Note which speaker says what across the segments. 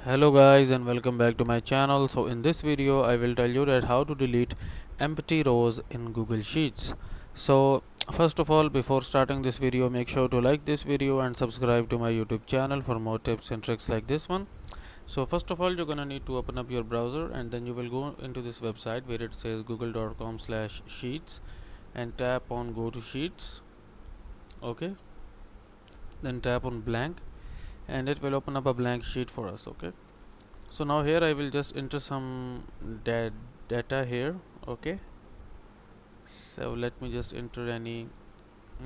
Speaker 1: Hello guys and welcome back to my channel. So in this video I will tell you that how to delete empty rows in Google Sheets. So first of all, before starting this video, make sure to like this video and subscribe to my YouTube channel for more tips and tricks like this one. So first of all, you're gonna need to open up your browser and then you will go into this website where it says google.com/sheets and tap on go to sheets. Okay, then tap on blank and it will open up a blank sheet for us. Okay, so now here I will just enter some data here. Okay, so let me just enter any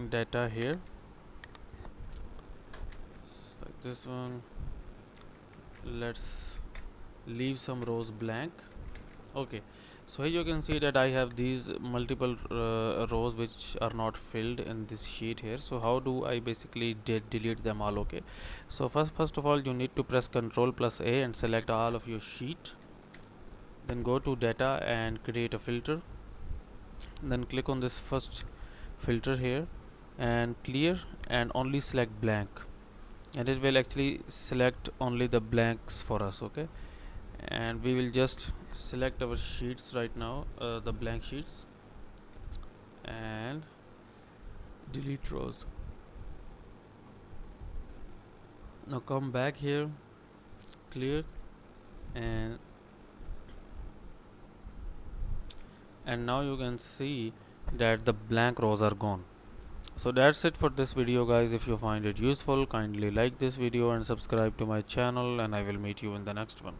Speaker 1: data here, like this one. Let's leave some rows blank. Okay, so here you can see that I have these multiple rows which are not filled in this sheet here. So how do I basically delete them all? Okay, so first of all, you need to press Ctrl+A and select all of your sheet, then go to data and create a filter, then click on this first filter here and clear and only select blank, and it will actually select only the blanks for us. Okay, and we will just select our sheets right now, the blank sheets, and delete rows. Now come back here, clear, and now you can see that the blank rows are gone. So that's it for this video guys. If you find it useful, kindly like this video and subscribe to my channel, and I will meet you in the next one.